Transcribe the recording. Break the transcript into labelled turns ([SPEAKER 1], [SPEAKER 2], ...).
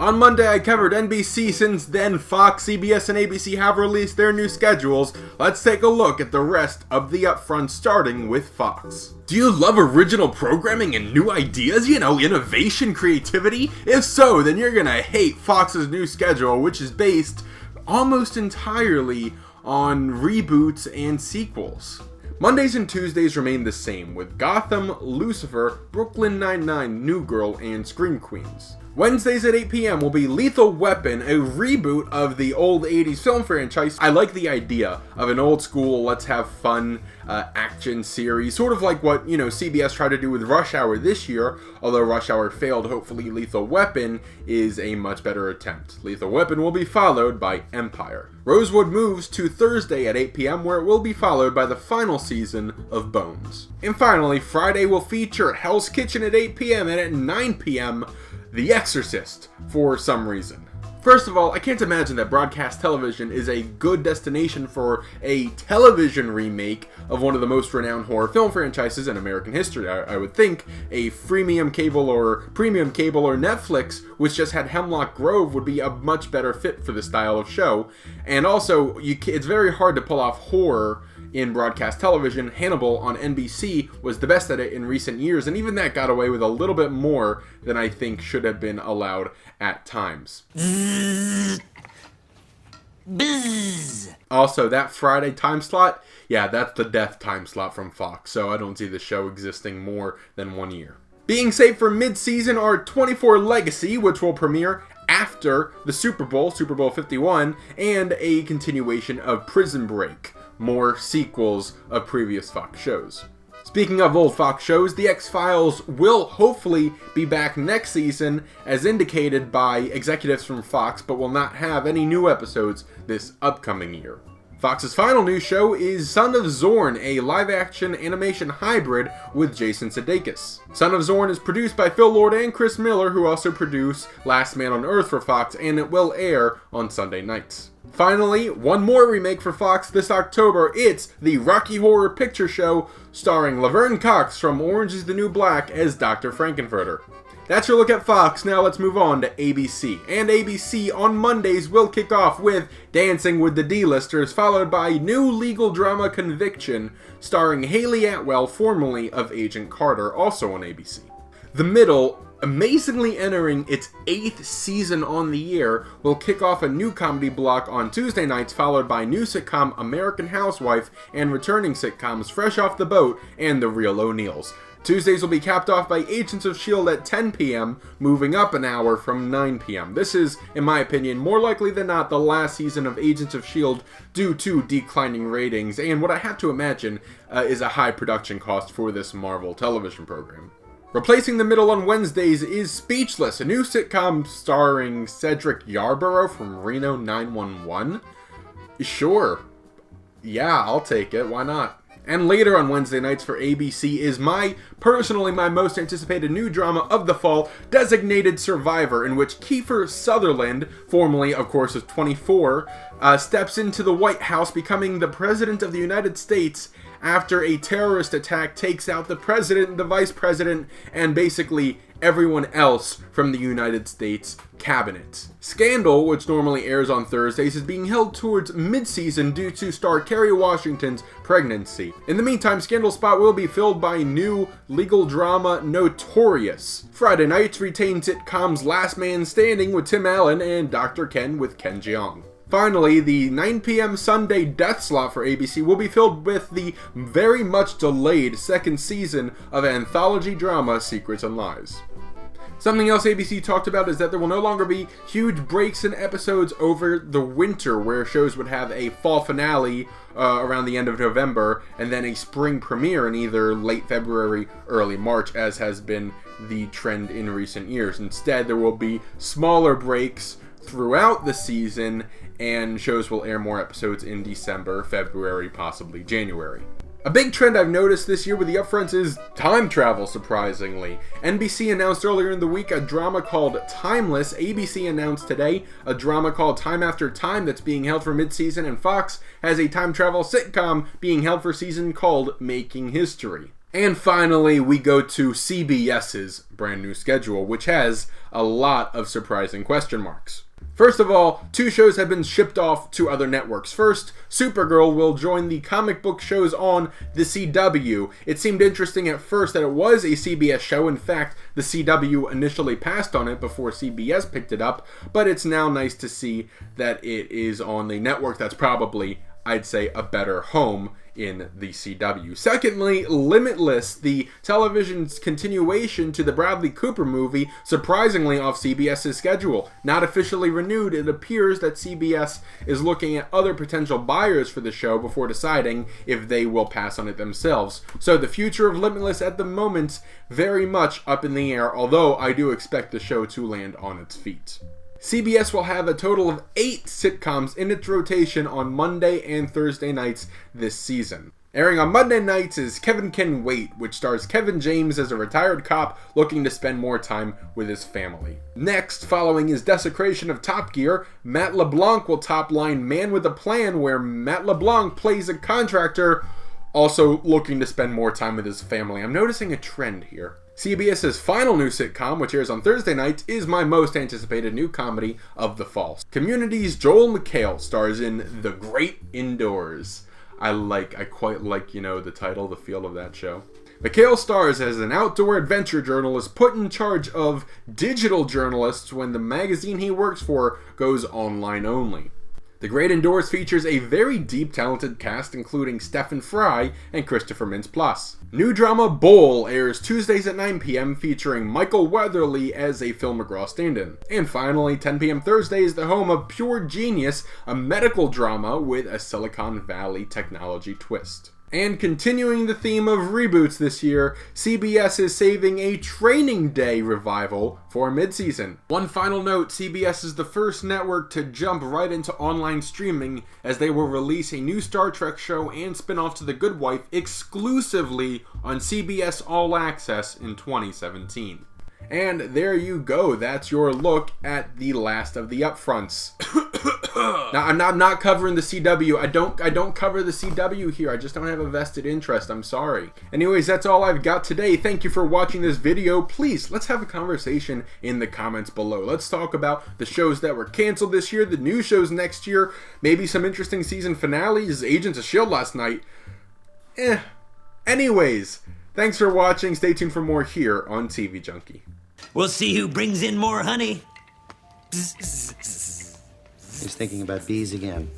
[SPEAKER 1] On Monday, I covered NBC. Since then, Fox, CBS, and ABC have released their new schedules. Let's take a look at the rest of the Upfronts, starting with Fox. Do you love original programming and new ideas? Innovation, creativity? If so, then you're gonna hate Fox's new schedule, which is based almost entirely on reboots and sequels. Mondays and Tuesdays remain the same, with Gotham, Lucifer, Brooklyn Nine-Nine, New Girl, and Scream Queens. Wednesdays at 8 p.m. will be Lethal Weapon, a reboot of the old 80s film franchise. I like the idea of an old school, let's have fun action series, sort of like what, CBS tried to do with Rush Hour this year. Although Rush Hour failed, hopefully Lethal Weapon is a much better attempt. Lethal Weapon will be followed by Empire. Rosewood moves to Thursday at 8 p.m. where it will be followed by the final season of Bones. And finally, Friday will feature Hell's Kitchen at 8 p.m. and at 9 p.m. The Exorcist, for some reason. First of all, I can't imagine that broadcast television is a good destination for a television remake of one of the most renowned horror film franchises in American history. I would think a freemium cable or premium cable or Netflix, which just had Hemlock Grove, would be a much better fit for the style of show. And also, it's very hard to pull off horror in broadcast television. Hannibal on NBC was the best at it in recent years, and even that got away with a little bit more than I think should have been allowed at times. Also, that Friday time slot, yeah, that's the death time slot from Fox, so I don't see the show existing more than 1 year. Being saved for mid-season are 24 Legacy, which will premiere after the Super Bowl 51, and a continuation of Prison Break, more sequels of previous Fox shows. Speaking of old Fox shows, The X-Files will hopefully be back next season, as indicated by executives from Fox, but will not have any new episodes this upcoming year. Fox's final new show is Son of Zorn, a live-action animation hybrid with Jason Sudeikis. Son of Zorn is produced by Phil Lord and Chris Miller, who also produce Last Man on Earth for Fox, and it will air on Sunday nights. Finally, one more remake for Fox this October. It's the Rocky Horror Picture Show, starring Laverne Cox from Orange is the New Black as Dr. Frankenfurter. That's your look at Fox. Now let's move on to ABC. And ABC on Mondays will kick off with Dancing with the D-Listers, followed by new legal drama Conviction, starring Haley Atwell, formerly of Agent Carter, also on ABC. The Middle, amazingly entering its 8th season on the air, will kick off a new comedy block on Tuesday nights, followed by new sitcom American Housewife and returning sitcoms Fresh Off the Boat and The Real O'Neills. Tuesdays will be capped off by Agents of S.H.I.E.L.D. at 10 p.m., moving up an hour from 9 p.m. This is, in my opinion, more likely than not the last season of Agents of S.H.I.E.L.D. due to declining ratings, and what I have to imagine is a high production cost for this Marvel television program. Replacing The Middle on Wednesdays is Speechless, a new sitcom starring Cedric Yarborough from Reno 911. Sure. Yeah, I'll take it. Why not? And later on Wednesday nights for ABC is personally my most anticipated new drama of the fall, Designated Survivor, in which Kiefer Sutherland, formerly, of course, of 24, steps into the White House, becoming the President of the United States after a terrorist attack takes out the President, the Vice President, and basically everyone else from the United States cabinet. Scandal, which normally airs on Thursdays, is being held towards mid-season due to star Kerry Washington's pregnancy. In the meantime, Scandal's spot will be filled by new legal drama Notorious. Friday nights retain sitcoms Last Man Standing with Tim Allen and Dr. Ken with Ken Jeong. Finally, the 9 p.m. Sunday death slot for ABC will be filled with the very much delayed second season of anthology drama Secrets and Lies. Something else ABC talked about is that there will no longer be huge breaks in episodes over the winter, where shows would have a fall finale around the end of November and then a spring premiere in either late February, early March, as has been the trend in recent years. Instead, there will be smaller breaks throughout the season, and shows will air more episodes in December, February, possibly January. A big trend I've noticed this year with the Upfronts is time travel, surprisingly. NBC announced earlier in the week a drama called Timeless. ABC announced today a drama called Time After Time that's being held for mid-season, and Fox has a time travel sitcom being held for season called Making History. And finally, we go to CBS's brand new schedule, which has a lot of surprising question marks. First of all, 2 shows have been shipped off to other networks. First, Supergirl will join the comic book shows on the CW. It seemed interesting at first that it was a CBS show. In fact, the CW initially passed on it before CBS picked it up, but it's now nice to see that it is on the network that's probably, I'd say, a better home in the CW. Secondly, Limitless, the television's continuation to the Bradley Cooper movie, surprisingly off CBS's schedule. Not officially renewed, it appears that CBS is looking at other potential buyers for the show before deciding if they will pass on it themselves. So the future of Limitless at the moment, very much up in the air, although I do expect the show to land on its feet. CBS will have a total of 8 sitcoms in its rotation on Monday and Thursday nights this season. Airing on Monday nights is Kevin Can Wait, which stars Kevin James as a retired cop looking to spend more time with his family. Next, following his desecration of Top Gear, Matt LeBlanc will top-line Man with a Plan, where Matt LeBlanc plays a contractor also looking to spend more time with his family. I'm noticing a trend here. CBS's final new sitcom, which airs on Thursday nights, is my most anticipated new comedy of the fall. Community's Joel McHale stars in The Great Indoors. I quite like, the title, the feel of that show. McHale stars as an outdoor adventure journalist put in charge of digital journalists when the magazine he works for goes online only. The Great Indoors features a very deep, talented cast, including Stephen Fry and Christopher Mintz-Plasse. New drama Bowl airs Tuesdays at 9 p.m. featuring Michael Weatherly as a Phil McGraw stand-in. And finally, 10 p.m. Thursday is the home of Pure Genius, a medical drama with a Silicon Valley technology twist. And continuing the theme of reboots this year, CBS is saving a Training Day revival for mid-season. One final note, CBS is the first network to jump right into online streaming, as they will release a new Star Trek show and spin-off to The Good Wife exclusively on CBS All Access in 2017. And there you go, that's your look at the last of the Upfronts. Now, I'm not covering the CW. I don't cover the CW here. I just don't have a vested interest. I'm sorry. Anyways, that's all I've got today. Thank you for watching this video. Please, let's have a conversation in the comments below. Let's talk about the shows that were canceled this year, the new shows next year, maybe some interesting season finales, Agents of S.H.I.E.L.D. last night. Anyways, thanks for watching. Stay tuned for more here on TV Junkie.
[SPEAKER 2] We'll see who brings in more honey.
[SPEAKER 3] He's thinking about bees again.